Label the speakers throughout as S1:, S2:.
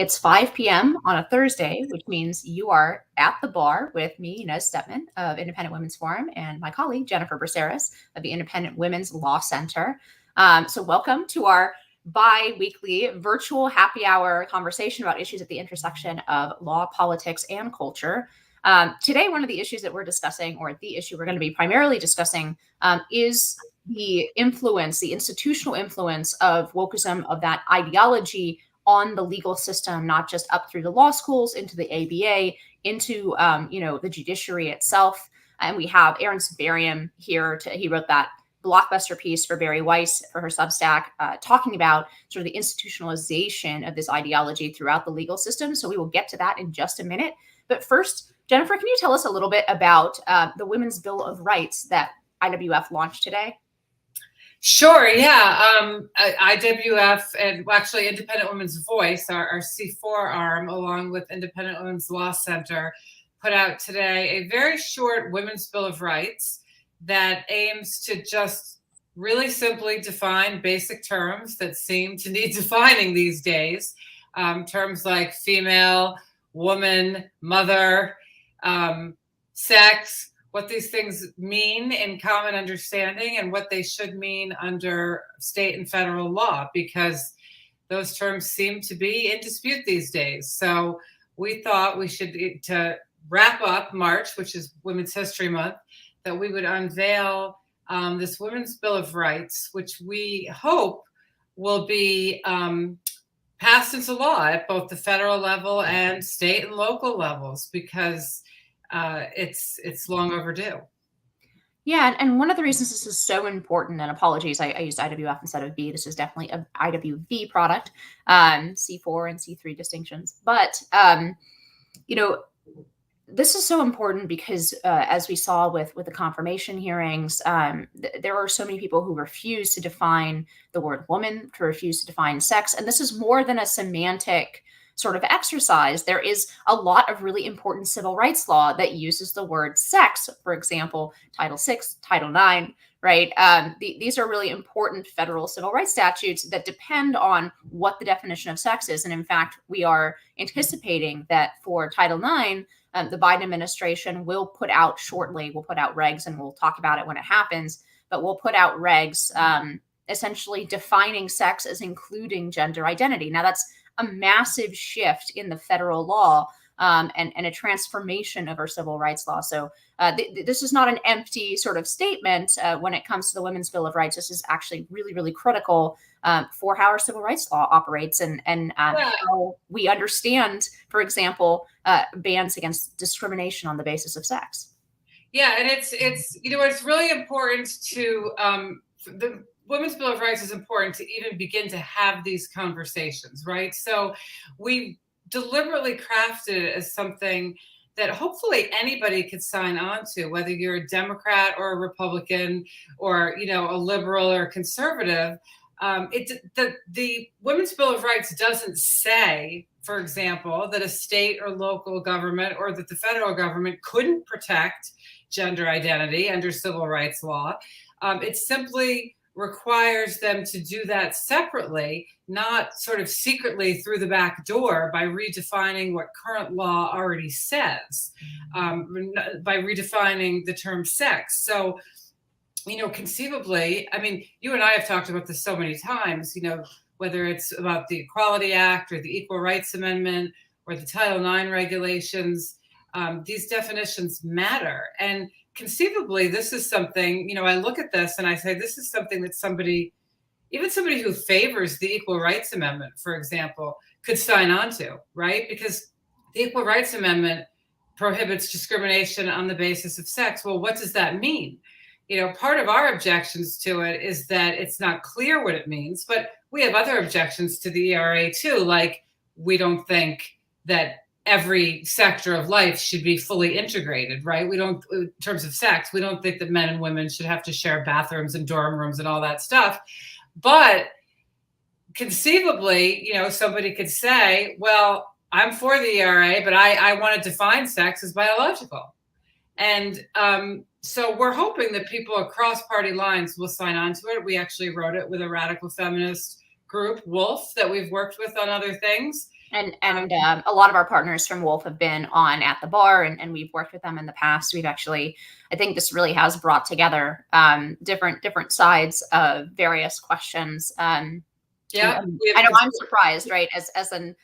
S1: It's 5 p.m. on a Thursday, which means you are at the bar with me, Inez Stepman of Independent Women's Forum, and my colleague, Jennifer Braceras of the Independent Women's Law Center. So welcome to our bi-weekly virtual happy hour conversation about issues at the intersection of law, politics, and culture. Today, one of the issues that we're discussing, or the issue we're going to be primarily discussing, is the influence, the institutional influence of wokeism, of that ideology on the legal system, not just up through the law schools, into the ABA, into the judiciary itself. And we have Aaron Sibarium here. He wrote that blockbuster piece for Bari Weiss for her Substack, talking about sort of the institutionalization of this ideology throughout the legal system. So we will get to that in just a minute. But first, Jennifer, can you tell us a little bit about the Women's Bill of Rights that IWF launched today?
S2: Sure, yeah. IWF and actually Independent Women's Voice, our C4 arm, along with Independent Women's Law Center, put out today a very short Women's Bill of Rights that aims to just really simply define basic terms that seem to need defining these days. Terms like female, woman, mother, sex, what these things mean in common understanding and what they should mean under state and federal law, because those terms seem to be in dispute these days. So we thought we should, to wrap up March, which is Women's History Month, that we would unveil this Women's Bill of Rights, which we hope will be passed into law at both the federal level and state and local levels, because it's long overdue.
S1: Yeah, and one of the reasons this is so important, and apologies, I used IWF instead of B. This is definitely an IWV product, C4 and C3 distinctions. But, this is so important because, as we saw with the confirmation hearings, there are so many people who refuse to define the word woman, to refuse to define sex. And this is more than a semantic sort of exercise. There is a lot of really important civil rights law that uses the word sex. For example, Title VI, Title IX, right? These are really important federal civil rights statutes that depend on what the definition of sex is. And in fact, we are anticipating that for Title IX, the Biden administration will put out shortly, we'll put out regs, and we'll talk about it when it happens, but we'll put out regs essentially defining sex as including gender identity. Now, that's a massive shift in the federal law and a transformation of our civil rights law. So this is not an empty sort of statement when it comes to the Women's Bill of Rights. This is actually really, really critical for how our civil rights law operates and how we understand, for example, bans against discrimination on the basis of sex.
S2: Yeah, and it's really important to the Women's Bill of Rights is important to even begin to have these conversations, right? So we deliberately crafted it as something that hopefully anybody could sign on to, whether you're a Democrat or a Republican or, a liberal or conservative. The Women's Bill of Rights doesn't say, for example, that a state or local government or that the federal government couldn't protect gender identity under civil rights law. It simply requires them to do that separately, not sort of secretly through the back door by redefining what current law already says, by redefining the term sex. So, conceivably, I mean, you and I have talked about this so many times, whether it's about the Equality Act or the Equal Rights Amendment or the Title IX regulations, these definitions matter. And conceivably, this is something, I look at this and I say, this is something that even somebody who favors the Equal Rights Amendment, for example, could sign on to, right? Because the Equal Rights Amendment prohibits discrimination on the basis of sex. Well, what does that mean? Part of our objections to it is that it's not clear what it means, but we have other objections to the ERA too, like we don't think that every sector of life should be fully integrated, right? We don't, in terms of sex, we don't think that men and women should have to share bathrooms and dorm rooms and all that stuff. But conceivably, somebody could say, well, I'm for the ERA, but I want to define sex as biological. And so we're hoping that people across party lines will sign on to it. We actually wrote it with a radical feminist group, Wolf, that we've worked with on other things.
S1: And a lot of our partners from Wolf have been on at the bar, and we've worked with them in the past. We've actually, I think this really has brought together different sides of various questions.
S2: Yeah,
S1: I know I'm surprised, right? As an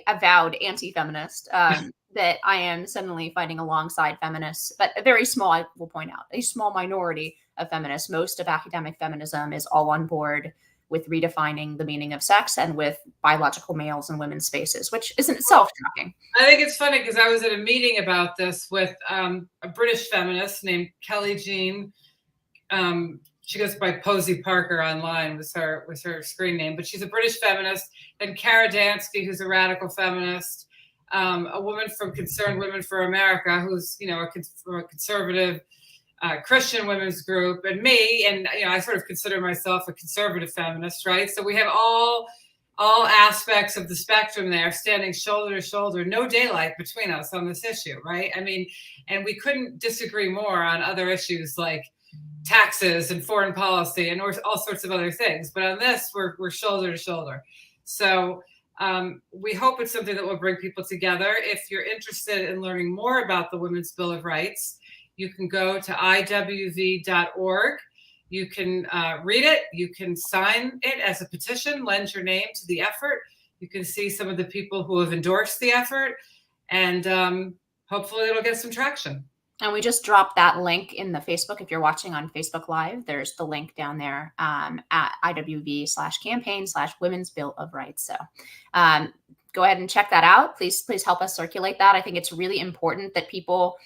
S1: avowed anti-feminist, that I am suddenly fighting alongside feminists, but a very small, I will point out, a small minority of feminists. Most of academic feminism is all on board with redefining the meaning of sex and with biological males and women's spaces, which is in itself shocking.
S2: I think it's funny because I was at a meeting about this with a British feminist named Kelly Jean. She goes by Posey Parker online was her screen name, but she's a British feminist. And Kara Dansky, who's a radical feminist, a woman from Concerned Women for America, who's from a conservative Christian women's group, and me, and I sort of consider myself a conservative feminist, right? So we have all aspects of the spectrum there, standing shoulder to shoulder, no daylight between us on this issue, right? I mean, and we couldn't disagree more on other issues like taxes and foreign policy and all sorts of other things. But on this, we're shoulder to shoulder. So we hope it's something that will bring people together. If you're interested in learning more about the Women's Bill of Rights, you can go to iwv.org. You can read it. You can sign it as a petition, lend your name to the effort. You can see some of the people who have endorsed the effort, and hopefully it'll get some traction.
S1: And we just dropped that link in the Facebook. If you're watching on Facebook Live, there's the link down there at iwv/campaign/Women's Bill of Rights. So go ahead and check that out. Please help us circulate that. I think it's really important that people,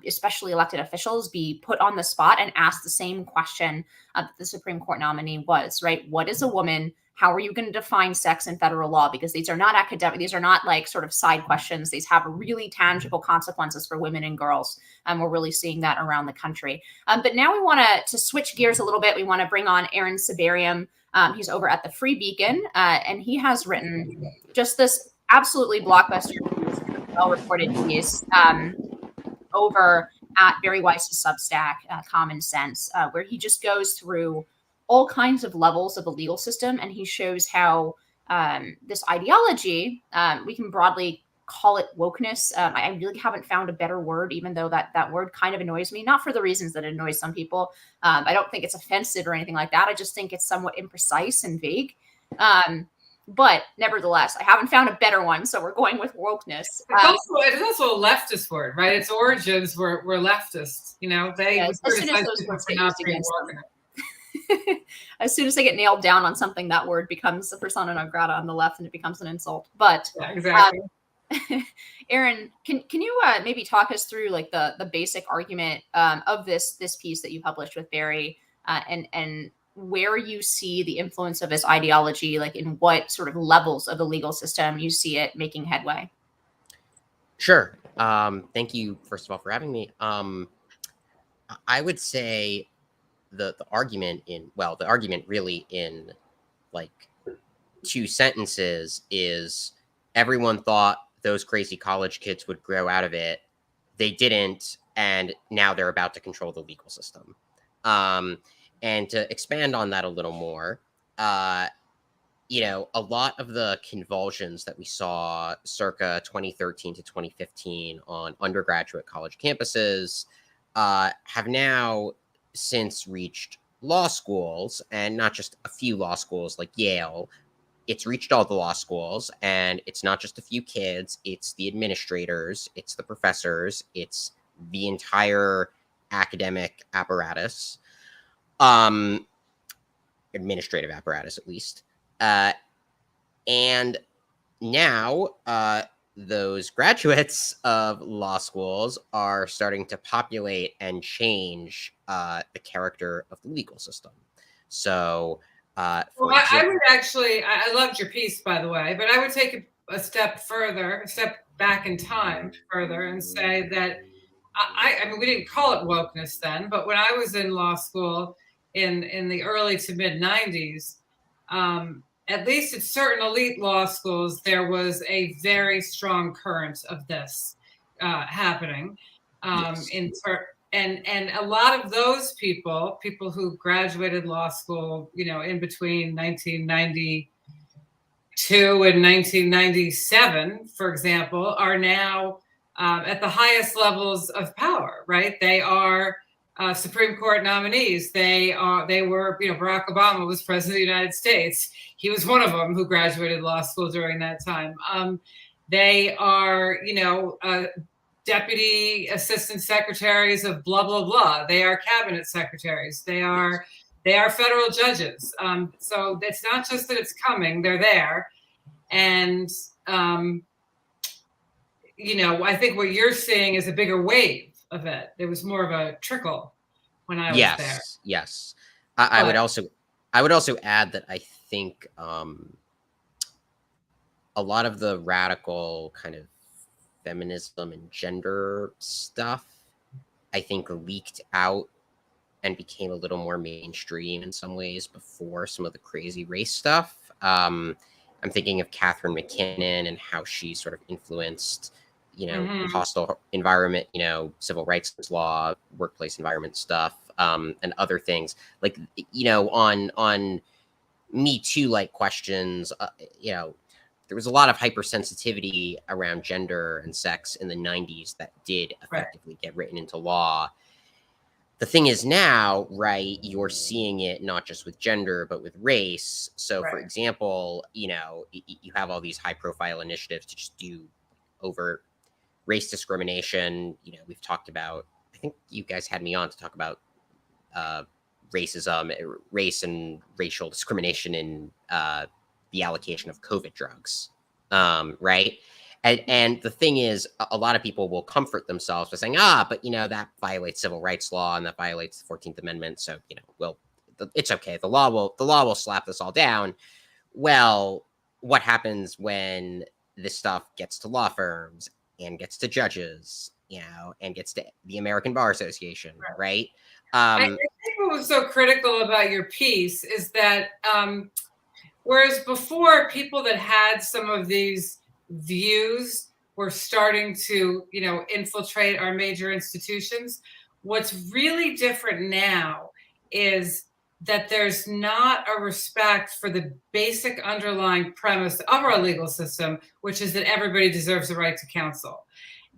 S1: especially elected officials, be put on the spot and ask the same question that the Supreme Court nominee was, right? What is a woman? How are you going to define sex in federal law? Because these are not academic. These are not like sort of side questions. These have really tangible consequences for women and girls. And we're really seeing that around the country. But now we want to switch gears a little bit. We want to bring on Aaron Sibarium. He's over at the Free Beacon, and he has written just this absolutely blockbuster, well-reported piece over at Bari Weiss's Substack, Common Sense, where he just goes through all kinds of levels of the legal system, and he shows how this ideology, we can broadly call it wokeness. I really haven't found a better word, even though that word kind of annoys me, not for the reasons that it annoys some people. I don't think it's offensive or anything like that. I just think it's somewhat imprecise and vague. But nevertheless, I haven't found a better one, so we're going with wokeness.
S2: It's also a leftist word, right? Its origins were leftist. They
S1: as soon as those words get used against them. As soon as they get nailed down on something, that word becomes a persona non grata on the left, and it becomes an insult. But
S2: yeah, exactly.
S1: Aaron, can you maybe talk us through like the basic argument of this piece that you published with Bari, and where you see the influence of this ideology, like in what sort of levels of the legal system you see it making headway?
S3: Sure. Thank you, first of all, for having me. I would say the argument really in like 2 sentences is everyone thought those crazy college kids would grow out of it. They didn't, and now they're about to control the legal system. And to expand on that a little more, a lot of the convulsions that we saw circa 2013 to 2015 on undergraduate college campuses have now since reached law schools, and not just a few law schools like Yale. It's reached all the law schools, and it's not just a few kids. It's the administrators, it's the professors, it's the entire academic apparatus, administrative apparatus at least. And now those graduates of law schools are starting to populate and change the character of the legal system. So,
S2: I would actually, I loved your piece, by the way, but I would take a step back in time further and say that I mean, we didn't call it wokeness then, but when I was in law school in the early to mid 90s, at least at certain elite law schools, there was a very strong current of this happening. Yes. And a lot of those people who graduated law school, in between 1990 two in 1997, for example, are now at the highest levels of power, right? They are Supreme Court nominees. They were, Barack Obama was president of the United States. He was one of them who graduated law school during that time. They are, deputy assistant secretaries of blah, blah, blah. They are cabinet secretaries. They are federal judges. So it's not just that it's coming, they're there. And, I think what you're seeing is a bigger wave of it. There was more of a trickle when I was there.
S3: Yes. I would also add that I think a lot of the radical kind of feminism and gender stuff, I think, leaked out and became a little more mainstream in some ways before some of the crazy race stuff. I'm thinking of Catherine McKinnon and how she sort of influenced, hostile environment, civil rights law, workplace environment stuff, and other things like, on Me Too like questions, there was a lot of hypersensitivity around gender and sex in the 90s that did effectively get written into law. The thing is now, right, you're seeing it not just with gender, but with race. So, for example, you have all these high profile initiatives to just do over race discrimination. We've talked about, I think you guys had me on to talk about racism, race and racial discrimination in the allocation of COVID drugs, right? And the thing is, a lot of people will comfort themselves by saying, but that violates civil rights law and that violates the 14th Amendment. So, it's okay. The law will slap this all down. Well, what happens when this stuff gets to law firms and gets to judges, and gets to the American Bar Association, right?
S2: I think what was so critical about your piece is that whereas before, people that had some of these views were starting to, infiltrate our major institutions, what's really different now is that there's not a respect for the basic underlying premise of our legal system, which is that everybody deserves the right to counsel.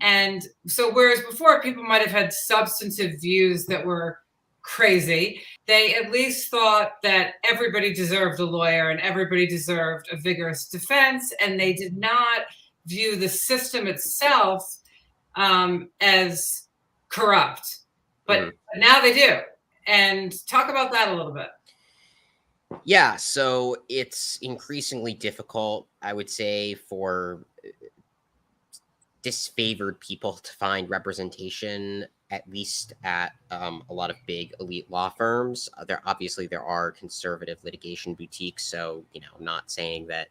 S2: And so whereas before people might have had substantive views that were crazy, they at least thought that everybody deserved a lawyer and everybody deserved a vigorous defense, and they did not view the system itself as corrupt. But now they do. And talk about that a little bit.
S3: Yeah, so it's increasingly difficult, I would say, for disfavored people to find representation, at least at a lot of big elite law firms. There are conservative litigation boutiques, so I'm not saying that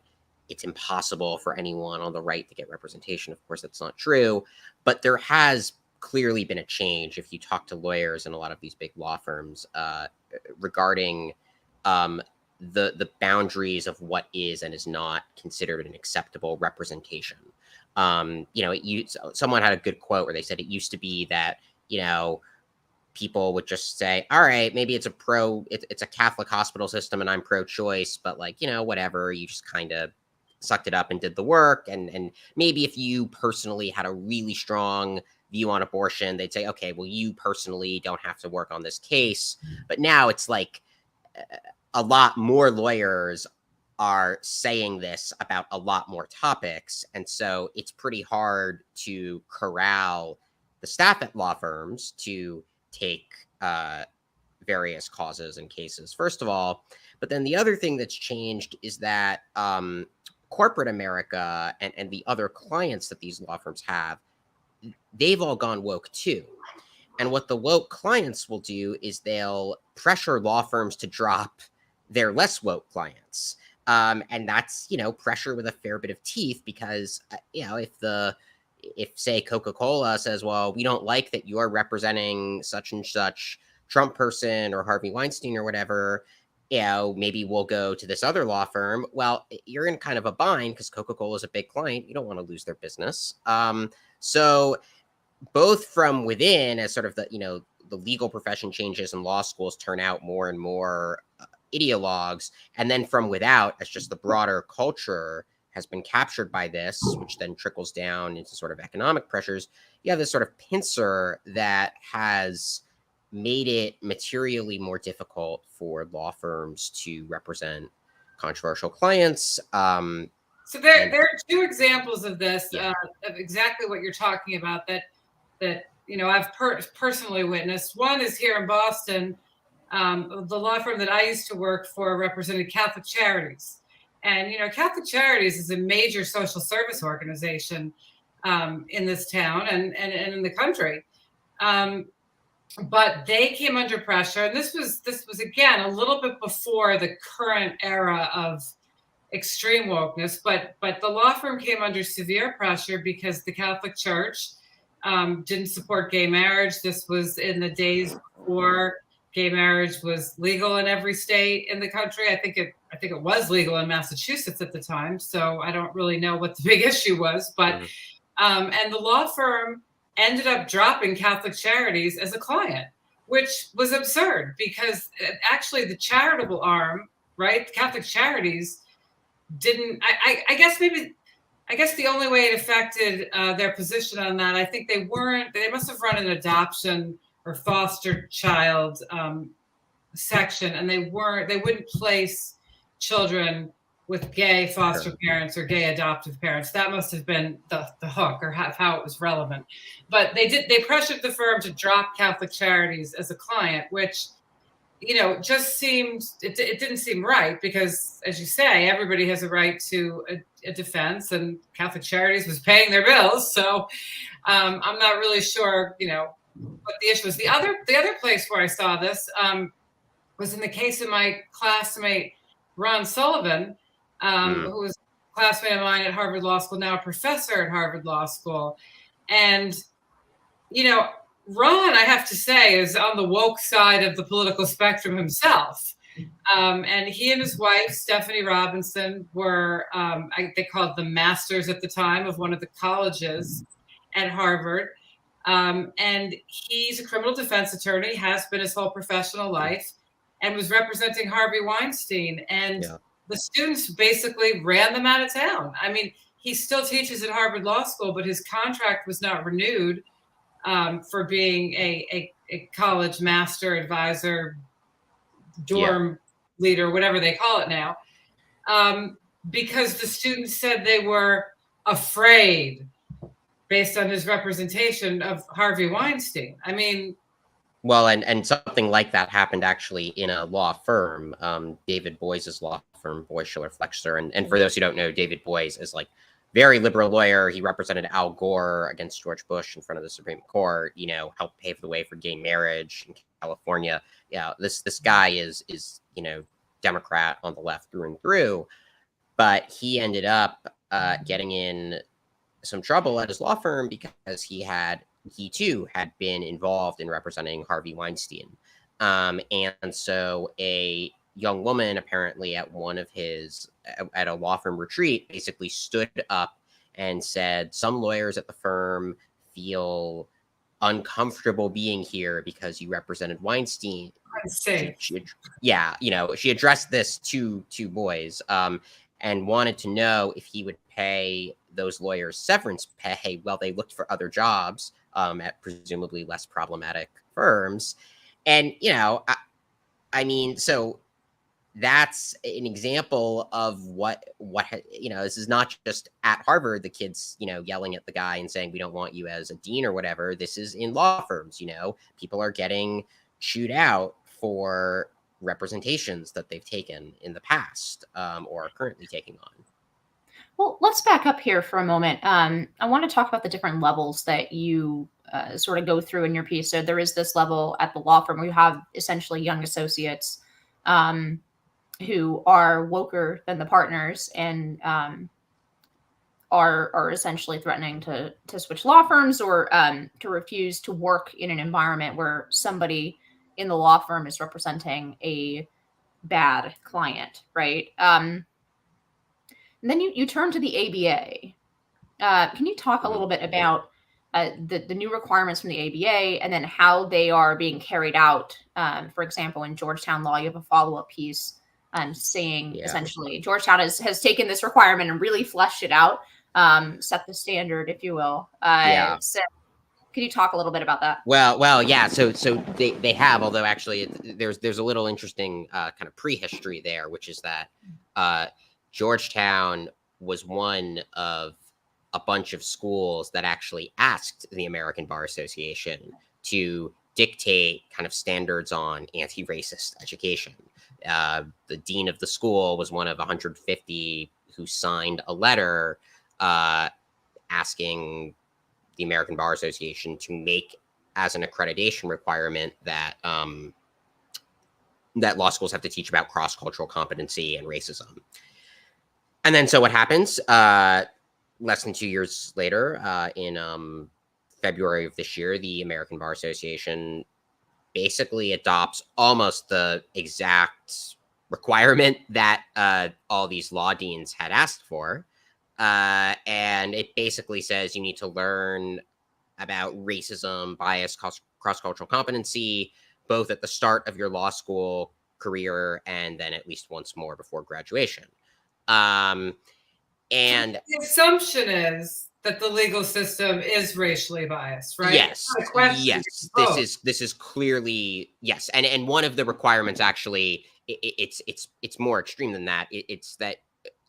S3: it's impossible for anyone on the right to get representation. Of course, that's not true, but there has clearly been a change if you talk to lawyers in a lot of these big law firms regarding the boundaries of what is and is not considered an acceptable representation. Someone had a good quote where they said it used to be that people would just say, all right, maybe it's a Catholic hospital system and I'm pro-choice, but whatever, you just kind of sucked it up and did the work. And maybe if you personally had a really strong view on abortion, they'd say, okay, well, you personally don't have to work on this case. But now it's like a lot more lawyers are saying this about a lot more topics. And so it's pretty hard to corral the staff at law firms to take various causes and cases, first of all. But then the other thing that's changed is that corporate America and the other clients that these law firms have, they've all gone woke too. And what the woke clients will do is they'll pressure law firms to drop their less woke clients. And that's, pressure with a fair bit of teeth, because, if say Coca-Cola says, well, we don't like that you're representing such and such Trump person or Harvey Weinstein or whatever, maybe we'll go to this other law firm. Well, you're in kind of a bind because Coca-Cola is a big client. You don't want to lose their business. So both from within, as sort of the legal profession changes and law schools turn out more and more, ideologues, and then from without, as just the broader culture has been captured by this, which then trickles down into sort of economic pressures, you have this sort of pincer that has made it materially more difficult for law firms to represent controversial clients.
S2: So there are two examples of this,
S3: Yeah.
S2: of exactly what you're talking about that I've personally witnessed. One is here in Boston. The law firm that I used to work for represented Catholic Charities, and Catholic Charities is a major social service organization in this town and in the country. But they came under pressure, and this was again a little bit before the current era of extreme wokeness, but the law firm came under severe pressure because the Catholic Church didn't support gay marriage. This was in the days before gay marriage was legal in every state in the country. I think it was legal in Massachusetts at the time, so I don't really know what the big issue was. But and the law firm ended up dropping Catholic Charities as a client, which was absurd because actually the charitable arm, right, Catholic Charities, didn't. I guess the only way it affected their position on that, I think they must have run an adoption or foster child section, and they wouldn't place children with gay foster parents or gay adoptive parents. That must have been the hook, or how it was relevant. But they pressured the firm to drop Catholic Charities as a client, which just it didn't seem right, because, as you say, everybody has a right to a defense, and Catholic Charities was paying their bills. So I'm not really sure, what the issue was. The other place where I saw this was in the case of my classmate, Ron Sullivan, who was a classmate of mine at Harvard Law School, now a professor at Harvard Law School. And, Ron, I have to say, is on the woke side of the political spectrum himself. And he and his wife, Stephanie Robinson, were, they called them masters at the time of one of the colleges at Harvard. And he's a criminal defense attorney, has been his whole professional life, and was representing Harvey Weinstein. And the students basically ran them out of town. I mean, he still teaches at Harvard Law School, but his contract was not renewed for being a college master, advisor, dorm leader, whatever they call it now, because the students said they were afraid based on his representation of Harvey Weinstein. I mean,
S3: well, and something like that happened actually in a law firm, David Boies' law firm, Boies, Schiller, Flexner. And for those who don't know, David Boies is like very liberal lawyer. He represented Al Gore against George Bush in front of the Supreme Court, helped pave the way for gay marriage in California. Yeah, this guy is Democrat on the left through and through, but he ended up getting in some trouble at his law firm because he too had been involved in representing Harvey Weinstein. And so a young woman apparently at at a law firm retreat basically stood up and said, some lawyers at the firm feel uncomfortable being here because you represented Weinstein. She addressed this to Boies and wanted to know if he would pay those lawyers severance pay while they looked for other jobs at presumably less problematic firms. And, I mean, so that's an example of what this is not just at Harvard, the kids, yelling at the guy and saying, we don't want you as a dean or whatever. This is in law firms, people are getting chewed out for representations that they've taken in the past or are currently taking on.
S1: Well, let's back up here for a moment. I want to talk about the different levels that you sort of go through in your piece. So there is this level at the law firm where you have essentially young associates who are woker than the partners and are essentially threatening to switch law firms or to refuse to work in an environment where somebody in the law firm is representing a bad client, right? And then you turn to the ABA. Can you talk a little bit about the new requirements from the ABA and then how they are being carried out? For example, in Georgetown Law, you have a follow-up piece saying
S3: Yeah.
S1: essentially Georgetown has taken this requirement and really fleshed it out, set the standard, if you will.
S3: Yeah.
S1: So could you talk a little bit about that?
S3: Well, yeah. So they have, although actually there's a little interesting kind of prehistory there, which is that Georgetown was one of a bunch of schools that actually asked the American Bar Association to dictate kind of standards on anti-racist education. The dean of the school was one of 150 who signed a letter asking the American Bar Association to make as an accreditation requirement that that law schools have to teach about cross-cultural competency and racism. And then so what happens? Less than 2 years later, in February of this year, the American Bar Association basically adopts almost the exact requirement that all these law deans had asked for. And it basically says you need to learn about racism, bias, cross-cultural competency, both at the start of your law school career and then at least once more before graduation. And
S2: the assumption is that the legal system is racially biased, right?
S3: Yes, yes. This is clearly yes, and one of the requirements actually it's more extreme than that. It's that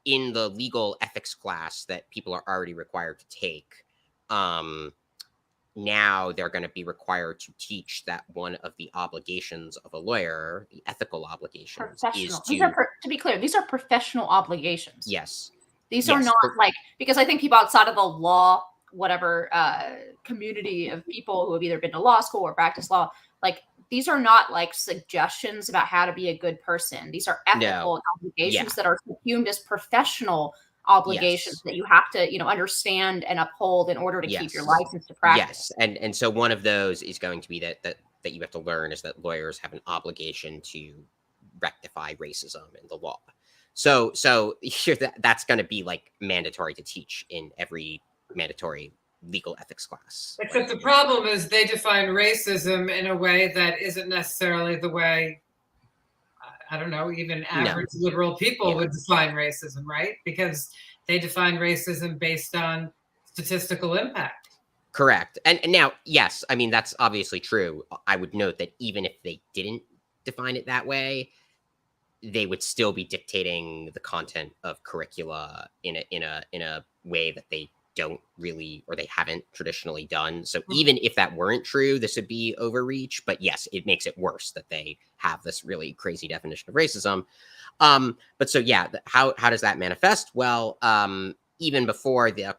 S3: in the legal ethics class that people are already required to take, now they're going to be required to teach that one of the obligations of a lawyer, the ethical obligations, is to
S1: be clear, these are professional obligations.
S3: Yes.
S1: These are not like, because I think people outside of the law, whatever community of people who have either been to law school or practice law, like these are not like suggestions about how to be a good person. These are ethical obligations that are assumed as professional obligations that you have to, understand and uphold in order to keep your license to practice.
S3: Yes, and so one of those is going to be that you have to learn is that lawyers have an obligation to rectify racism in the law. So that's going to be like mandatory to teach in every mandatory legal ethics class.
S2: Except the problem is they define racism in a way that isn't necessarily the way, I don't know, even average liberal people would define racism, right? Because they define racism based on statistical impact.
S3: Correct. And now, yes, I mean, that's obviously true. I would note that even if they didn't define it that way, they would still be dictating the content of curricula in a way that they don't really, or they haven't traditionally done. So even if that weren't true, this would be overreach. But yes, it makes it worse that they have this really crazy definition of racism. But so yeah, how does that manifest? Well, even before the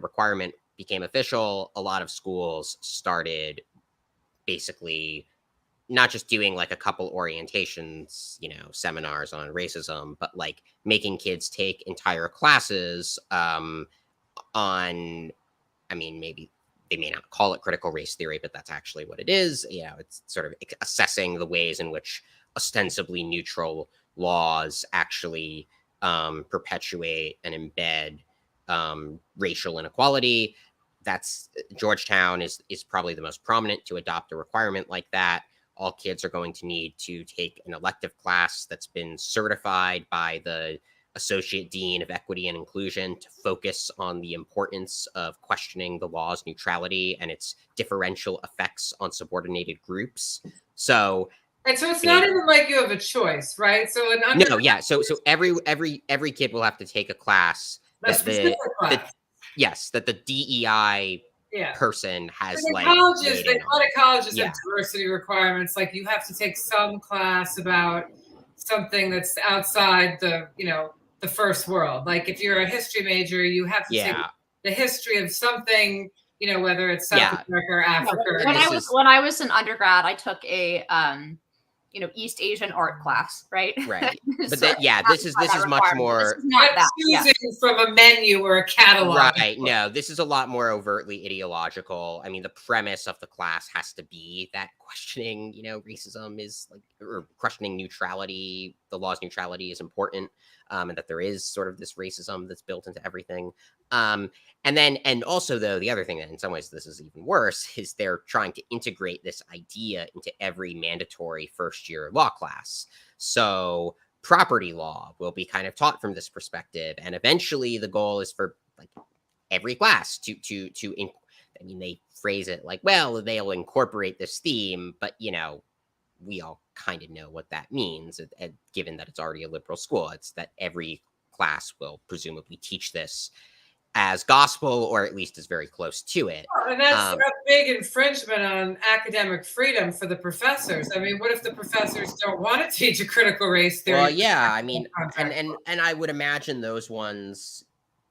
S3: requirement became official, a lot of schools started basically not just doing like a couple orientations, seminars on racism, but like making kids take entire classes on, I mean, maybe they may not call it critical race theory, but that's actually what it is. It's sort of assessing the ways in which ostensibly neutral laws actually perpetuate and embed racial inequality. That's Georgetown is probably the most prominent to adopt a requirement like that. All kids are going to need to take an elective class that's been certified by the Associate Dean of Equity and Inclusion to focus on the importance of questioning the law's neutrality and its differential effects on subordinated groups. So
S2: it's not even like you have a choice, right? So
S3: So every kid will have to take a class that that the DEI person has
S2: colleges. A lot of colleges have diversity requirements. Like you have to take some class about something that's outside the the first world. Like if you're a history major, you have to take the history of something, whether it's South America or Africa.
S1: When I was an undergrad, I took a East Asian art class, right?
S3: Right. But this is much more
S2: choosing from a menu or a catalog.
S3: Right. No, this is a lot more overtly ideological. I mean, the premise of the class has to be that questioning, racism is or questioning neutrality, the law's neutrality is important, and that there is sort of this racism that's built into everything. And also though, the other thing that in some ways this is even worse is they're trying to integrate this idea into every mandatory first year law class. So property law will be kind of taught from this perspective. And eventually the goal is for like every class I mean, they phrase it like, well, they'll incorporate this theme, but we all kind of know what that means, given that it's already a liberal school. It's that every class will presumably teach this as gospel, or at least is very close to it.
S2: And that's a big infringement on academic freedom for the professors. I mean, what if the professors don't want to teach a critical race theory?
S3: Well, yeah, I mean, and I would imagine those ones,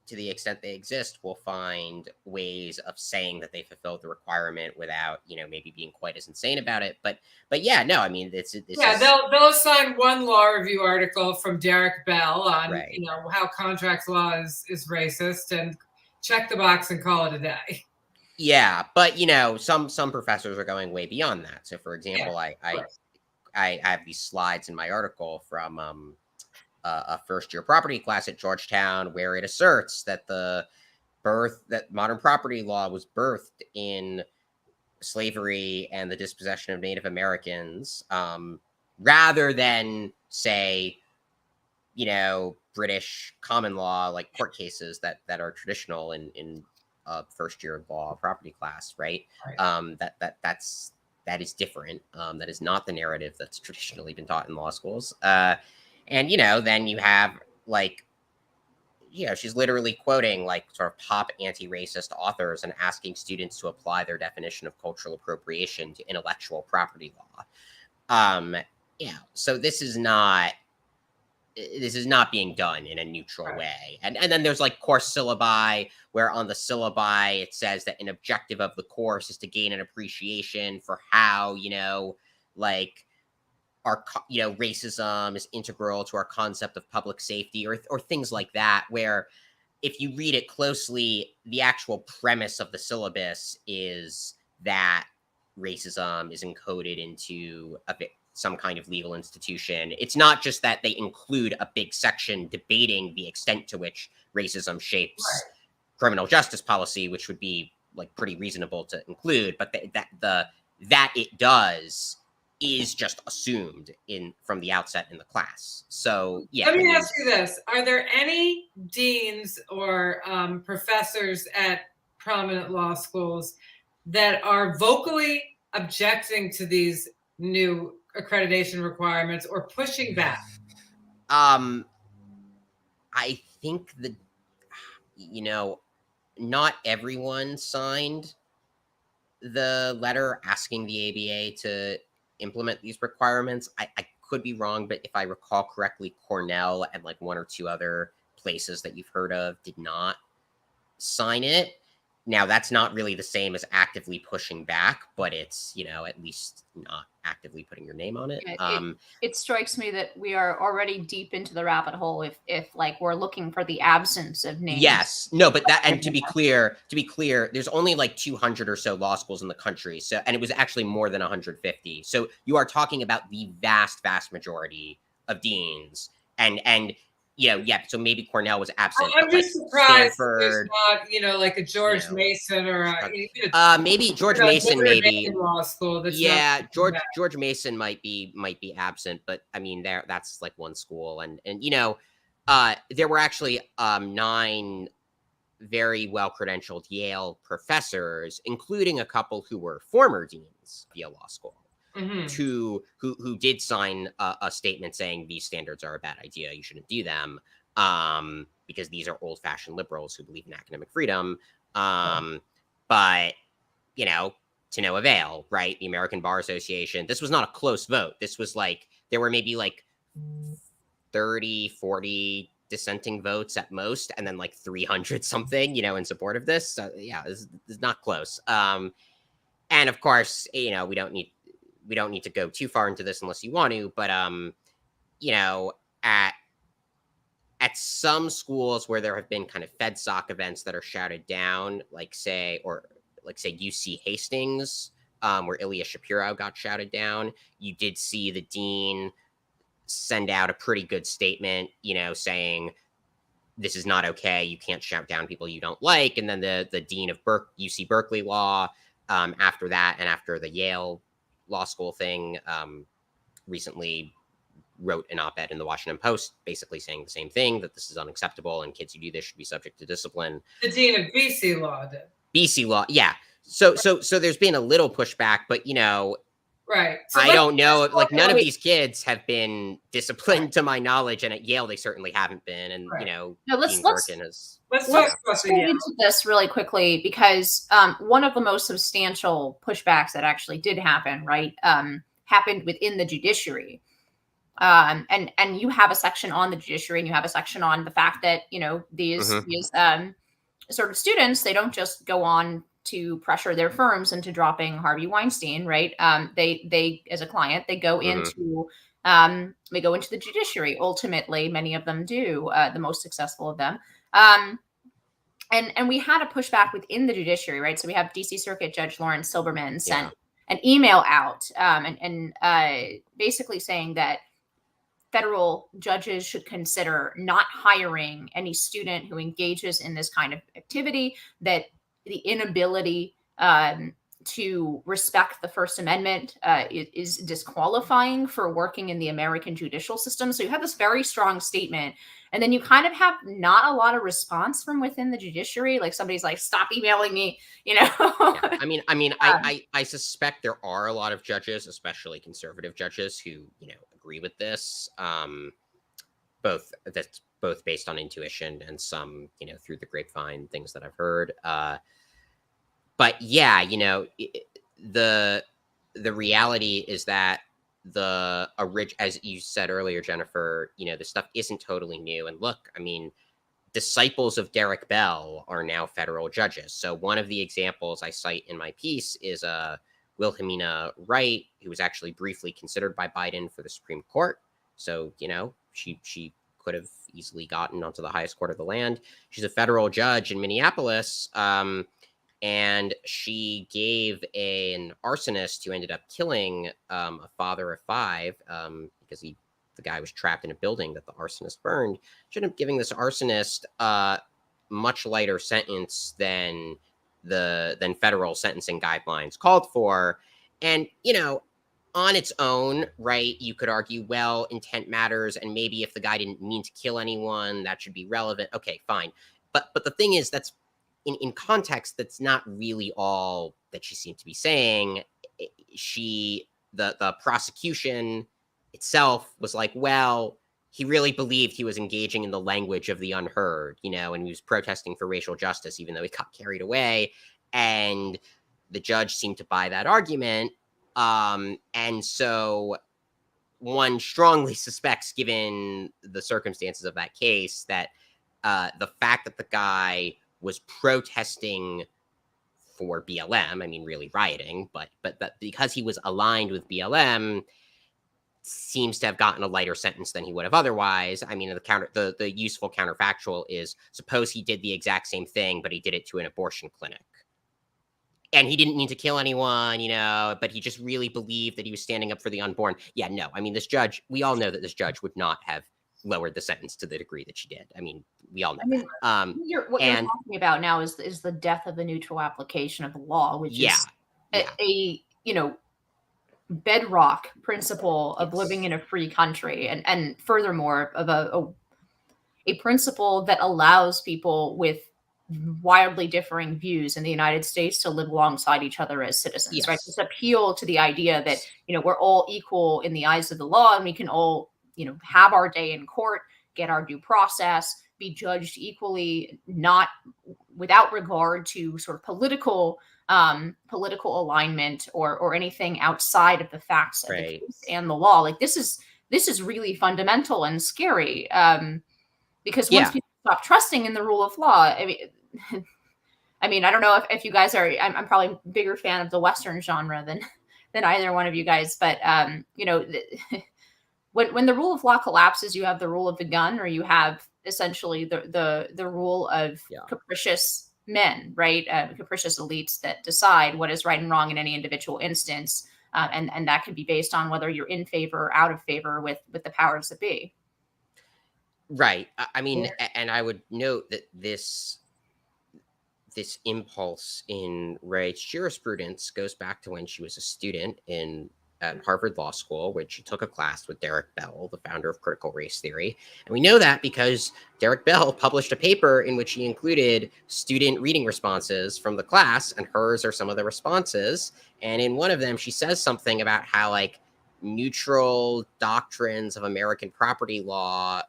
S3: to the extent they exist, will find ways of saying that they fulfilled the requirement without, maybe being quite as insane about it. But yeah, no, I mean,
S2: they'll assign one law review article from Derek Bell on,
S3: right.
S2: How contracts law is racist, and check the box and call it a day.
S3: Yeah, but some professors are going way beyond that. So, for example, I have these slides in my article from a first-year property class at Georgetown, where it asserts that that modern property law was birthed in slavery and the dispossession of Native Americans, rather than say, British common law, like court cases that are traditional in first-year law property class, right? That is different. That is not the narrative that's traditionally been taught in law schools. And, then you have she's literally quoting sort of pop anti-racist authors and asking students to apply their definition of cultural appropriation to intellectual property law. So this is not being done in a neutral way. And then there's course syllabi, where on the syllabi it says that an objective of the course is to gain an appreciation for how, racism is integral to our concept of public safety, or things like that, where if you read it closely, the actual premise of the syllabus is that racism is encoded into some kind of legal institution. It's not just that they include a big section debating the extent to which racism shapes criminal justice policy, which would be pretty reasonable to include, but that it does is just assumed from the outset in the class. So yeah.
S2: Let me ask you this: are there any deans or professors at prominent law schools that are vocally objecting to these new accreditation requirements or pushing back?
S3: I think that not everyone signed the letter asking the ABA to implement these requirements. I could be wrong, but if I recall correctly, Cornell and one or two other places that you've heard of did not sign it. Now, that's not really the same as actively pushing back, but it's, at least not actively putting your name on it.
S1: It strikes me that we are already deep into the rabbit hole if we're looking for the absence of names.
S3: Yes. No, but and to be clear, there's only 200 or so law schools in the country. So, and it was actually more than 150. So you are talking about the vast, vast majority of deans, and so maybe Cornell was absent.
S2: I'm just surprised there's not, a George Mason or
S3: maybe George Mason, maybe
S2: law school.
S3: George Mason might be absent, but I mean that's one school, and there were actually 9 very well credentialed Yale professors, including a couple who were former deans via law school. Mm-hmm. Who did sign a statement saying these standards are a bad idea, you shouldn't do them, because these are old-fashioned liberals who believe in academic freedom. But to no avail, right? The American Bar Association, this was not a close vote. This was there were maybe 30, 40 dissenting votes at most, and then 300 something, in support of this. So yeah, this is not close. And of course, we don't need to go too far into this unless you want to, but at some schools where there have been kind of FedSoc events that are shouted down, say UC Hastings, where Ilya Shapiro got shouted down, you did see the dean send out a pretty good statement, saying this is not okay, you can't shout down people you don't like. And then the dean of UC Berkeley Law, after that, and after the Yale Law School thing, recently wrote an op-ed in the Washington Post basically saying the same thing, that this is unacceptable and kids who do this should be subject to discipline.
S2: The dean of BC law did.
S3: BC law, yeah. So there's been a little pushback, but you know,
S2: right. So
S3: I don't know. Like none of these kids have been disciplined to my knowledge, and at Yale they certainly haven't been. And you know,
S1: let's
S2: talk
S1: into this really quickly, because one of the most substantial pushbacks that actually did happen, right, happened within the judiciary. And you have a section on the judiciary, and you have a section on the fact that, you know, these sort of students, they don't just go on to pressure their firms into dropping Harvey Weinstein, right? They as a client, they go into the judiciary. Ultimately, many of them do, the most successful of them. And we had a pushback within the judiciary, right? So we have DC Circuit Judge Lawrence Silberman sent an email out, and basically saying that federal judges should consider not hiring any student who engages in this kind of activity, that the inability to respect the First Amendment is disqualifying for working in the American judicial system. So you have this very strong statement, and then you kind of have not a lot of response from within the judiciary. Like somebody's like, "Stop emailing me," you know.
S3: I suspect there are a lot of judges, especially conservative judges, who, you know, agree with this. Both based on intuition and some, you know, through the grapevine things that I've heard. But yeah, you know, the reality is that as you said earlier, Jennifer, you know, this stuff isn't totally new. And look, I mean, disciples of Derek Bell are now federal judges. So one of the examples I cite in my piece is Wilhelmina Wright, who was actually briefly considered by Biden for the Supreme Court. So, you know, she could have easily gotten onto the highest court of the land. She's a federal judge in Minneapolis. And she gave an arsonist who ended up killing a father of five, because the guy was trapped in a building that the arsonist burned. She ended up giving this arsonist a much lighter sentence than federal sentencing guidelines called for. And, you know, on its own, right, you could argue, well, intent matters, and maybe if the guy didn't mean to kill anyone, that should be relevant. Okay, fine. But the thing is, that's in context, that's not really all that she seemed to be saying. The prosecution itself was like, well, he really believed he was engaging in the language of the unheard, you know, and he was protesting for racial justice, even though he got carried away. And the judge seemed to buy that argument. And so one strongly suspects, given the circumstances of that case, that the fact that the guy was protesting for BLM, I mean, really rioting, but because he was aligned with BLM, seems to have gotten a lighter sentence than he would have otherwise. I mean, the useful counterfactual is, suppose he did the exact same thing, but he did it to an abortion clinic. And he didn't mean to kill anyone, you know, but he just really believed that he was standing up for the unborn. Yeah, no, I mean, this judge, we all know that this judge would not have lowered the sentence to the degree that she did. I mean, we all know that.
S1: What you're talking about now is the death of the neutral application of the law, which is a you know, bedrock principle of living in a free country, and furthermore of a principle that allows people with wildly differing views in the United States to live alongside each other as citizens, right? This appeal to the idea that, you know, we're all equal in the eyes of the law, and we can all, you know, have our day in court, get our due process, be judged equally, not without regard to sort of political alignment or anything outside of the facts of the case and the law. Like this is really fundamental and scary, because once people stop trusting in the rule of law, I mean, I don't know if you guys are. I'm probably a bigger fan of the Western genre than either one of you guys, but you know. When the rule of law collapses, you have the rule of the gun, or you have essentially the rule of capricious men, right? Capricious elites that decide what is right and wrong in any individual instance, and that can be based on whether you're in favor or out of favor with the powers that be.
S3: Right. I mean, and I would note that this impulse in Wright's jurisprudence goes back to when she was a student in at Harvard Law School, which she took a class with Derek Bell, the founder of critical race theory. And we know that because Derek Bell published a paper in which he included student reading responses from the class, and hers are some of the responses. And in one of them, she says something about how like neutral doctrines of American property law,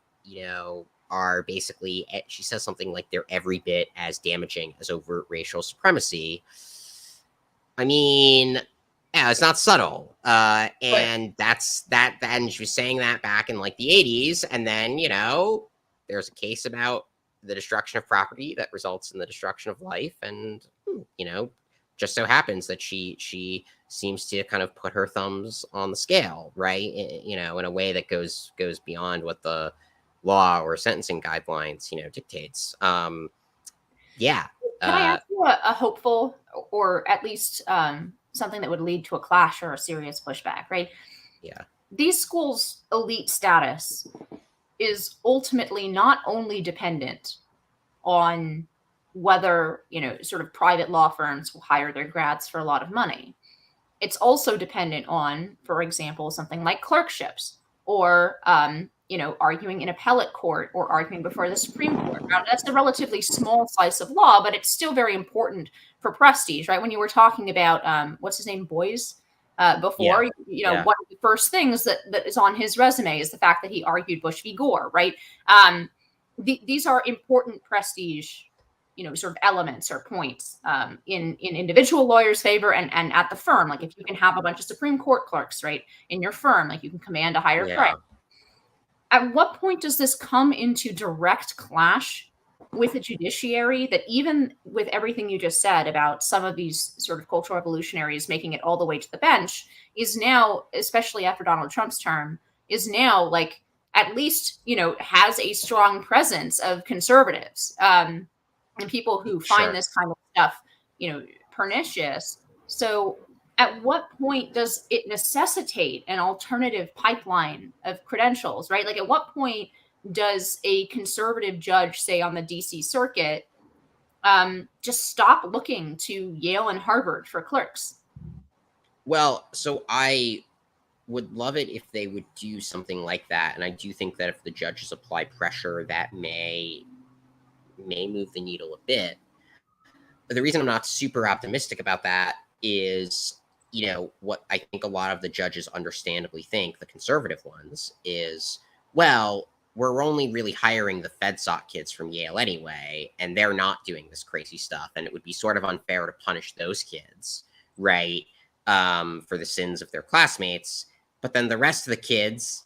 S3: are basically, she says something like they're every bit as damaging as overt racial supremacy. I mean, yeah, it's not subtle. And that's that. And she was saying that back in like the 80s. And then, there's a case about the destruction of property that results in the destruction of life. And, just so happens that she seems to kind of put her thumbs on the scale, right? In a way that goes beyond what the law or sentencing guidelines, dictates. Yeah.
S1: Can I ask you a hopeful, or at least something that would lead to a clash or a serious pushback, right?
S3: Yeah.
S1: These schools' elite status is ultimately not only dependent on whether, sort of private law firms will hire their grads for a lot of money. It's also dependent on, for example, something like clerkships or, arguing in appellate court or arguing before the Supreme Court. Now, that's a relatively small slice of law, but it's still very important for prestige, right? When you were talking about, what's his name, Boyce, before,
S3: Yeah.
S1: one of the first things that is on his resume is the fact that he argued Bush v. Gore, right? These are important prestige, sort of elements or points in individual lawyers' favor and at the firm. Like if you can have a bunch of Supreme Court clerks, right, in your firm, like you can command a higher price. At what point does this come into direct clash with the judiciary that even with everything you just said about some of these sort of cultural revolutionaries making it all the way to the bench is now, especially after Donald Trump's term, is now like at least, has a strong presence of conservatives and people who find this kind of stuff, pernicious. So at what point does it necessitate an alternative pipeline of credentials, right? Like at what point does a conservative judge, say on the DC circuit, just stop looking to Yale and Harvard for clerks?
S3: Well, so I would love it if they would do something like that. And I do think that if the judges apply pressure, that may move the needle a bit. But the reason I'm not super optimistic about that is, what I think a lot of the judges understandably think, the conservative ones, is, well, we're only really hiring the FedSoc kids from Yale anyway, and they're not doing this crazy stuff. And it would be sort of unfair to punish those kids, right, for the sins of their classmates. But then the rest of the kids,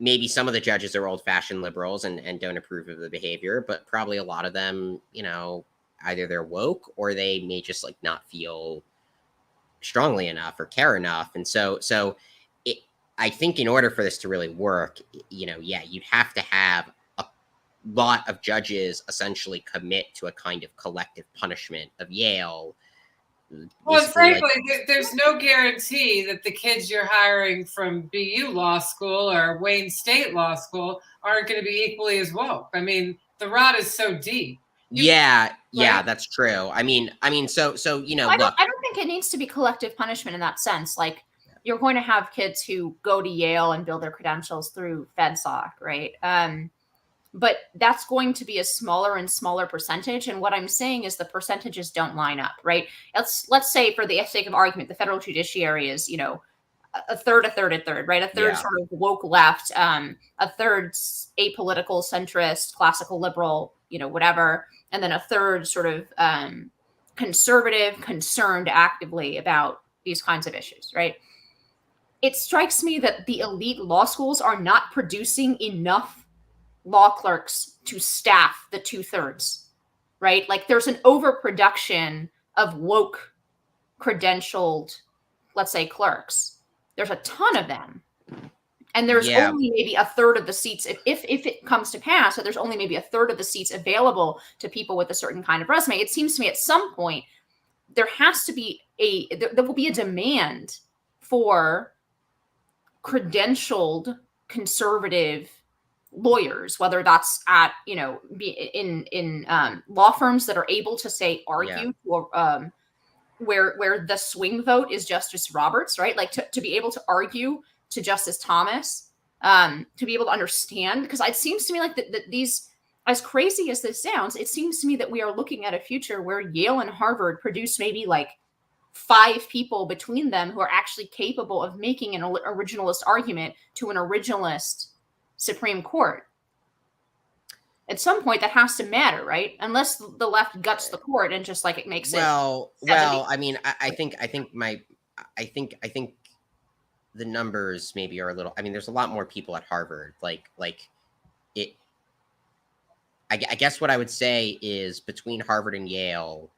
S3: maybe some of the judges are old-fashioned liberals and don't approve of the behavior, but probably a lot of them, either they're woke or they may just like not feel strongly enough or care enough. And so I think in order for this to really work, you'd have to have a lot of judges essentially commit to a kind of collective punishment of Yale.
S2: Well, frankly, there's no guarantee that the kids you're hiring from BU Law School or Wayne State Law School aren't going to be equally as woke. I mean, the rot is so deep.
S3: Yeah, that's true. I mean, so
S1: I don't think it needs to be collective punishment in that sense. Like you're going to have kids who go to Yale and build their credentials through FedSoc, right? But that's going to be a smaller and smaller percentage. And what I'm saying is the percentages don't line up, right? Let's say for the sake of argument, the federal judiciary is, a third, right? A third sort of woke left, a third apolitical, centrist, classical liberal, whatever. And then a third sort of conservative, concerned actively about these kinds of issues, right? It strikes me that the elite law schools are not producing enough law clerks to staff the 2/3, right? Like there's an overproduction of woke credentialed, let's say, clerks. There's a ton of them. And there's only maybe a third of the seats, if it comes to pass, so there's only maybe a third of the seats available to people with a certain kind of resume. It seems to me at some point, there has to be there will be a demand for credentialed conservative lawyers, whether that's at, in law firms that are able to say argue where the swing vote is Justice Roberts, right? Like to be able to argue to Justice Thomas, to be able to understand, because it seems to me like that these, as crazy as this sounds, it seems to me that we are looking at a future where Yale and Harvard produce maybe like 5 people between them who are actually capable of making an originalist argument to an originalist Supreme Court. At some point, that has to matter, right? Unless the left guts the court and just like it makes
S3: well,
S1: it. 70.
S3: I mean, I think the numbers maybe are a little. I mean, there's a lot more people at Harvard. Like it. I guess what I would say is between Harvard and Yale,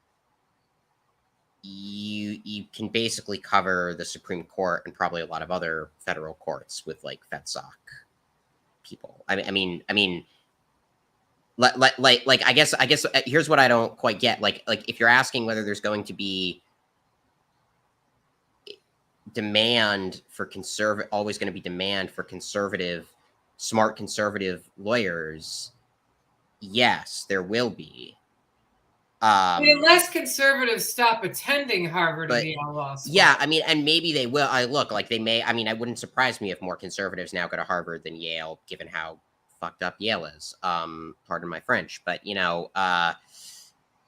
S3: you can basically cover the Supreme Court and probably a lot of other federal courts with like FedSoc people. I mean, I guess here's what I don't quite get. Like if you're asking whether there's going to be always going to be demand for smart conservative lawyers, yes, there will be.
S2: I mean, unless conservatives stop attending Harvard and Yale Law School.
S3: Yeah, I mean, and maybe they will. They may. I mean, it wouldn't surprise me if more conservatives now go to Harvard than Yale, given how fucked up Yale is. Pardon my French, but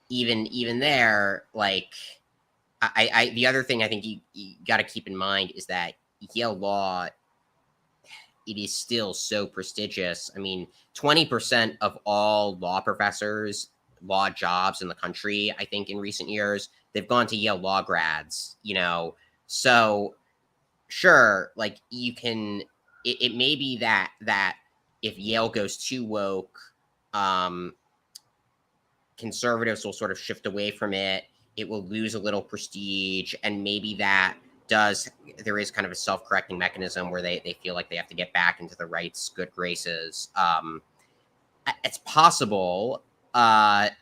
S3: even there, like, the other thing I think you got to keep in mind is that Yale Law, it is still so prestigious. I mean, 20% of all law professors, law jobs in the country, I think in recent years, they've gone to Yale Law grads, so sure, like you can, it may be that if Yale goes too woke, conservatives will sort of shift away from it. It will lose a little prestige, and maybe there is kind of a self-correcting mechanism where they feel like they have to get back into the right's good graces. It's possible. But,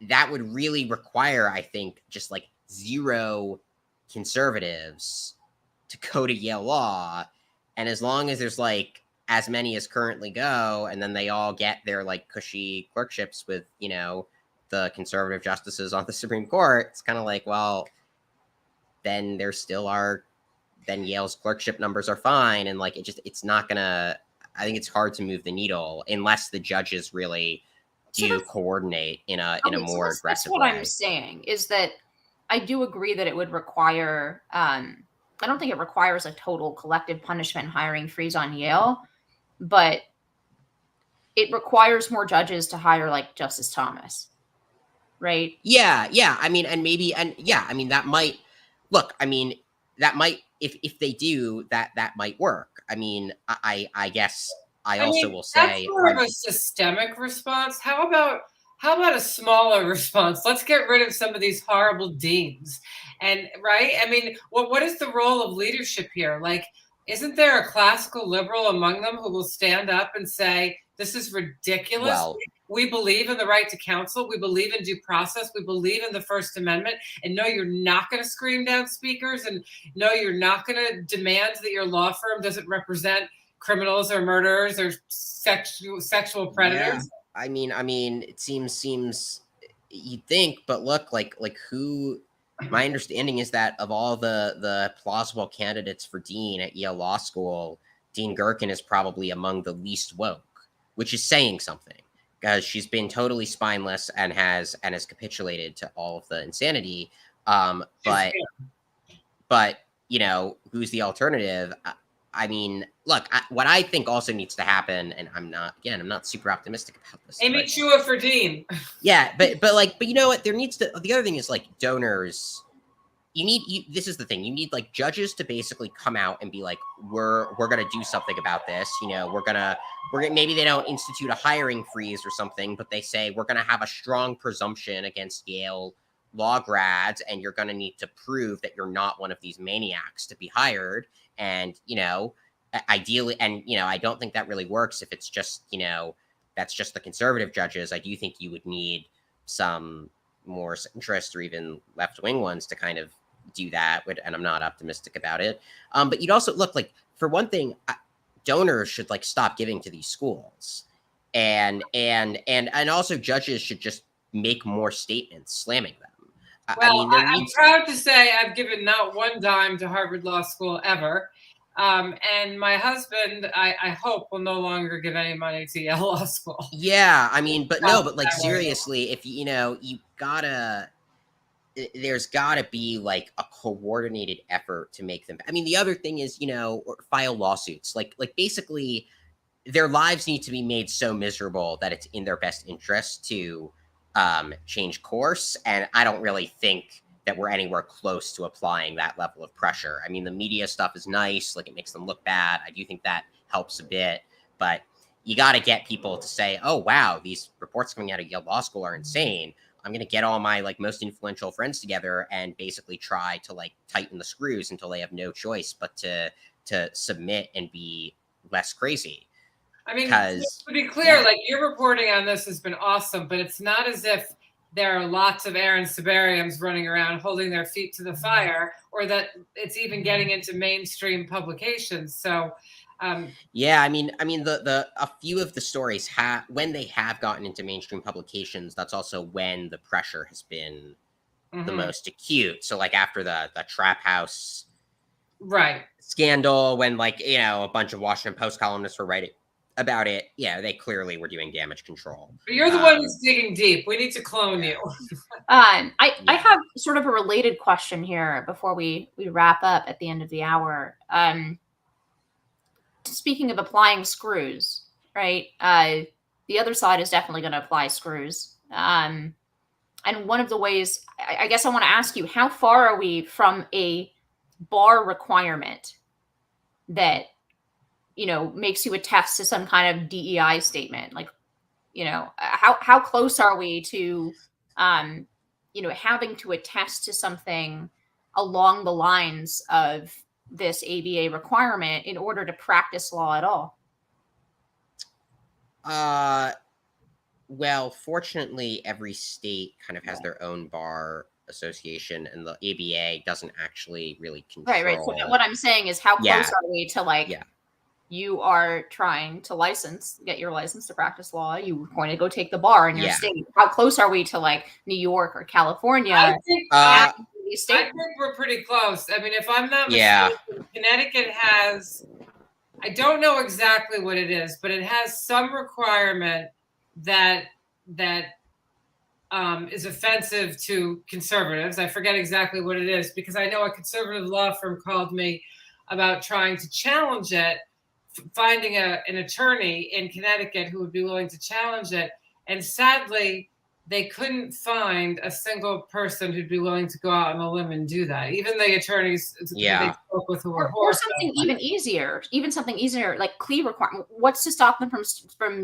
S3: that would really require, I think, just like zero conservatives to go to Yale Law. And as long as there's like as many as currently go, and then they all get their like cushy clerkships with, the conservative justices on the Supreme Court, it's kind of like, well, then then Yale's clerkship numbers are fine. And like, it's not gonna, I think it's hard to move the needle unless the judges really do coordinate in a more aggressive way.
S1: That's what I'm saying, is that I do agree that it would require, I don't think it requires a total collective punishment and hiring freeze on Yale, but it requires more judges to hire like Justice Thomas, right?
S3: Yeah. I mean, that might if they do that might work. I mean, I guess I also will say
S2: that's more of a systemic response. How about a smaller response? Let's get rid of some of these horrible deans. And right? I mean, what is the role of leadership here? Like, isn't there a classical liberal among them who will stand up and say, this is ridiculous?
S3: Well,
S2: we believe in the right to counsel. We believe in due process. We believe in the First Amendment. And no, you're not going to scream down speakers. And no, you're not going to demand that your law firm doesn't represent criminals or murderers or sexual predators.
S3: Yeah. I mean, it seems you'd think, but look, like who? My understanding is that of all the plausible candidates for dean at Yale Law School, Dean Gerken is probably among the least woke, which is saying something, because she's been totally spineless and has capitulated to all of the insanity. But who's the alternative? I mean, look, what I think also needs to happen, and I'm not super optimistic about this.
S2: Amy Chua for dean.
S3: Yeah, but you know what? There needs to. The other thing is like donors. This is the thing. You need like judges to basically come out and be like, we're gonna do something about this. Maybe they don't institute a hiring freeze or something, but they say we're gonna have a strong presumption against Yale law grads, and you're gonna need to prove that you're not one of these maniacs to be hired. And, ideally, and, I don't think that really works if it's just, that's just the conservative judges. I do think you would need some more centrist or even left-wing ones to kind of do that. And I'm not optimistic about it. But you'd also look like, for one thing, donors should like stop giving to these schools. And also judges should just make more statements slamming them.
S2: Well, I'm proud to say I've given not one dime to Harvard Law School ever. And my husband, I hope, will no longer give any money to Yale Law School.
S3: Yeah, I mean, but no, but like seriously, if you gotta, there's gotta be like a coordinated effort to make them. I mean, the other thing is, or file lawsuits. Like basically, their lives need to be made so miserable that it's in their best interest to change course. And I don't really think that we're anywhere close to applying that level of pressure. I mean, the media stuff is nice, like it makes them look bad. I do think that helps a bit, but you got to get people to say, oh, wow, these reports coming out of Yale Law School are insane. I'm going to get all my like most influential friends together and basically try to like tighten the screws until they have no choice but to submit and be less crazy.
S2: I mean, to be clear, like your reporting on this has been awesome, but it's not as if there are lots of Aaron Sibariums running around holding their feet to the fire, or that it's even getting into mainstream publications. So,
S3: yeah, I mean, a few of the stories when they have gotten into mainstream publications, that's also when the pressure has been the most acute. So, like after the Trap House scandal, when like a bunch of Washington Post columnists were writing about it, they clearly were doing damage control.
S2: But you're the one who's digging deep. We need to clone you.
S1: I have sort of a related question here before we wrap up at the end of the hour. Speaking of applying screws, right? The other side is definitely going to apply screws. And one of the ways, I guess I want to ask you, how far are we from a bar requirement that makes you attest to some kind of DEI statement? Like, how close are we to, having to attest to something along the lines of this ABA requirement in order to practice law at all?
S3: Well, fortunately, every state kind of has their own bar association, and the ABA doesn't actually really control.
S1: Right. So what I'm saying is, how close are we to you are trying to get your license to practice law. You're going to go take the bar in your state. How close are we to like New York or California?
S2: I think we're pretty close. I mean, if I'm not mistaken, Connecticut has, I don't know exactly what it is, but it has some requirement that is offensive to conservatives. I forget exactly what it is, because I know a conservative law firm called me about trying to challenge it, finding an attorney in Connecticut who would be willing to challenge it. And sadly, they couldn't find a single person who'd be willing to go out on a limb and do that. Even the attorneys they spoke with who were
S1: or something even easier, like CLE requirement. What's to stop them from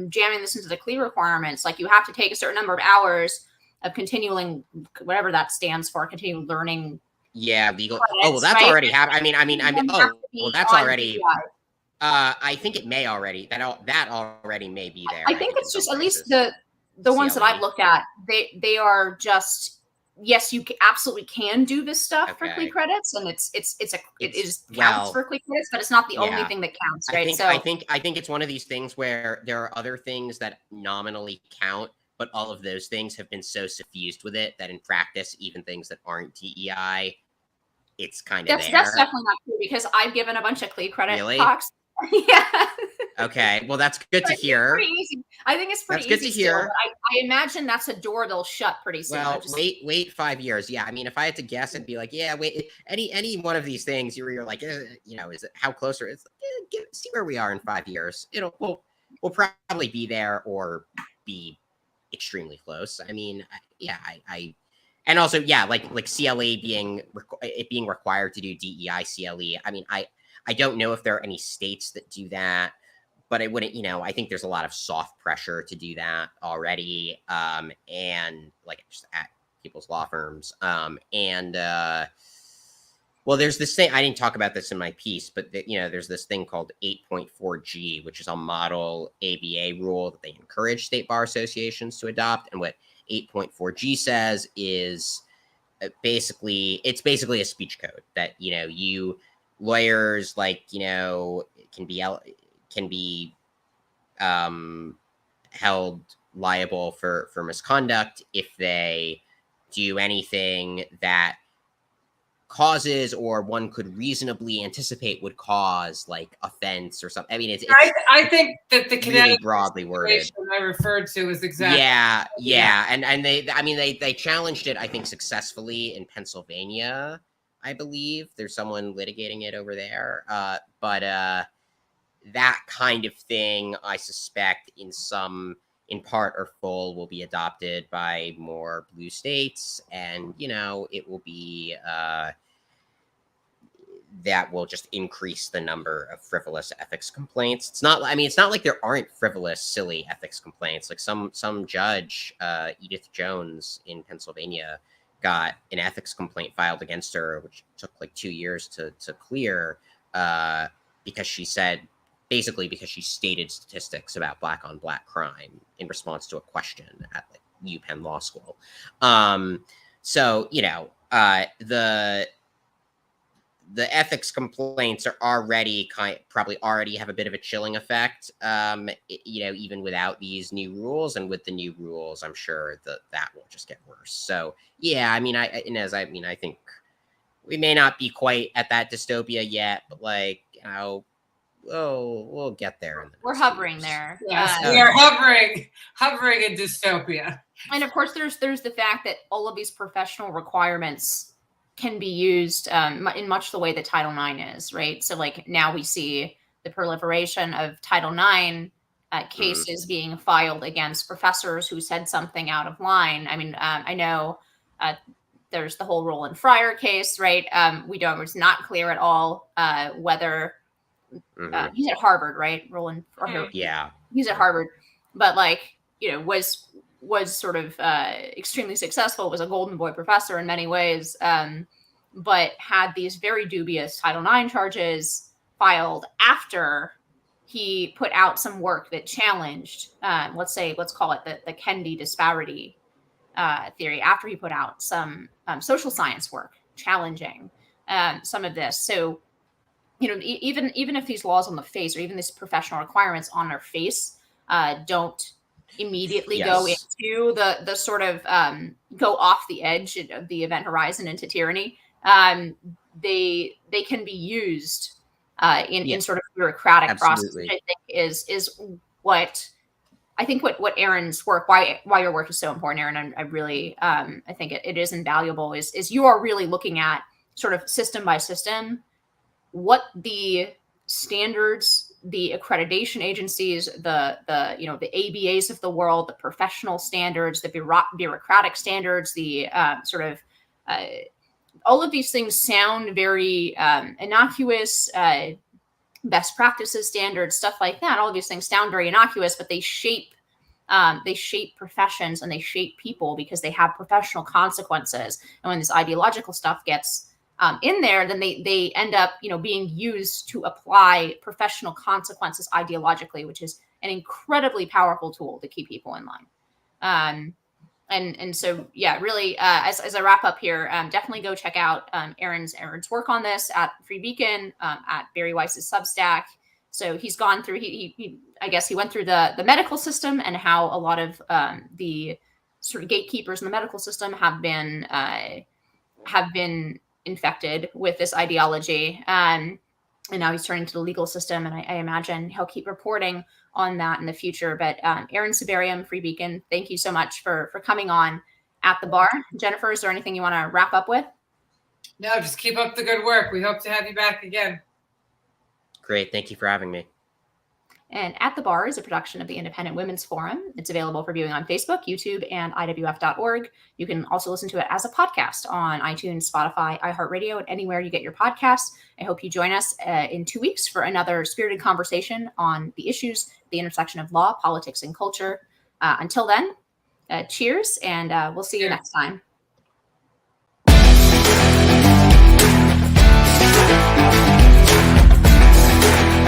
S1: jamming this into the CLE requirements? Like you have to take a certain number of hours of continuing, whatever that stands for, continuing learning.
S3: Yeah, legal.
S1: Credits,
S3: well, that's already happened. That's already.
S1: DEI.
S3: I think it may already. That already may be there.
S1: I think it's just at least the ones that I've looked at. They are just, yes, you absolutely can do this stuff for CLE credits, and it counts for CLE credits, but it's not the only thing that counts, right?
S3: I think it's one of these things where there are other things that nominally count, but all of those things have been so suffused with it that in practice, even things that aren't DEI, it's kind of there.
S1: That's definitely not true, because I've given a bunch of CLE credit talks.
S3: Okay, well, that's good to hear.
S1: Pretty easy. I think it's pretty easy. That's good to hear. I imagine that's a door they'll shut pretty soon.
S3: Well, wait 5 years. Yeah, I mean, if I had to guess, I'd be like, wait, any one of these things you're like, is it how close are it's like, see where we are in 5 years. We'll probably be there or be extremely close. I mean, and also, like CLE being required to do DEI CLE. I mean, I don't know if there are any states that do that, but I wouldn't, I think there's a lot of soft pressure to do that already. And like just at people's law firms. Well, there's this thing, I didn't talk about this in my piece, but there's this thing called 8.4G, which is a model ABA rule that they encourage state bar associations to adopt. And what 8.4G says is basically a speech code that, lawyers can be held liable for misconduct if they do anything that causes, or one could reasonably anticipate would cause, like offense or something. I mean, it's
S2: I think that the
S3: really
S2: Connecticut
S3: broadly worded.
S2: situation I referred to is exactly.
S3: Yeah. And they challenged it, I think, successfully in Pennsylvania. I believe there's someone litigating it over there. But that kind of thing, I suspect, in part or full, will be adopted by more blue states, and it will be that will just increase the number of frivolous ethics complaints. It's not like there aren't frivolous, silly ethics complaints. Like some judge, Edith Jones in Pennsylvania, got an ethics complaint filed against her, which took like 2 years to clear, because she stated statistics about black on black crime in response to a question at like UPenn Law School. So the ethics complaints are already probably already have a bit of a chilling effect, even without these new rules. And with the new rules, I'm sure that will just get worse. So yeah, Inez, I think we may not be quite at that dystopia yet, but we'll get there.
S1: We're hovering there.
S2: Yes, we are hovering in dystopia.
S1: And of course, there's the fact that all of these professional requirements can be used in much the way that Title IX is, right? So like now we see the proliferation of Title IX cases being filed against professors who said something out of line. I know there's the whole Roland Fryer case, right? It's not clear at all whether he's at Harvard, right? Roland Fryer.
S3: Yeah.
S1: He's at Harvard, but was sort of extremely successful, was a golden boy professor in many ways, but had these very dubious Title IX charges filed after he put out some work that challenged, let's call it the Kendi disparity theory, after he put out some social science work challenging some of this. So, even if these laws on the face, or even these professional requirements on their face, don't immediately go into the sort of go off the edge of the event horizon into tyranny, they can be used in sort of bureaucratic process, which I think is what Erin's work, why your work is so important, Erin. I really I think it is invaluable. Is you are really looking at sort of system by system what the standards, the accreditation agencies, the ABAs of the world, the professional standards, the bureaucratic standards, the sort of all of these things sound very innocuous, best practices standards, stuff like that. All of these things sound very innocuous, but they shape professions and they shape people because they have professional consequences. And when this ideological stuff gets in there, then they end up, being used to apply professional consequences ideologically, which is an incredibly powerful tool to keep people in line. And so, yeah, really, as I wrap up here, definitely go check out Erin's work on this at Free Beacon, at Bari Weiss's Substack. So he's gone through, I guess he went through the medical system and how a lot of the sort of gatekeepers in the medical system have been infected with this ideology. And now he's turning to the legal system. And I imagine he'll keep reporting on that in the future. But Erin Sibarium, Free Beacon, thank you so much for coming on At the Bar. Jennifer, is there anything you want to wrap up with?
S2: No, just keep up the good work. We hope to have you back again.
S3: Great. Thank you for having me.
S1: And At the Bar is a production of the Independent Women's Forum. It's available for viewing on Facebook, YouTube, and IWF.org. You can also listen to it as a podcast on iTunes, Spotify, iHeartRadio, and anywhere you get your podcasts. I hope you join us in 2 weeks for another spirited conversation on the issues, the intersection of law, politics, and culture. Until then, cheers, and we'll see you next time.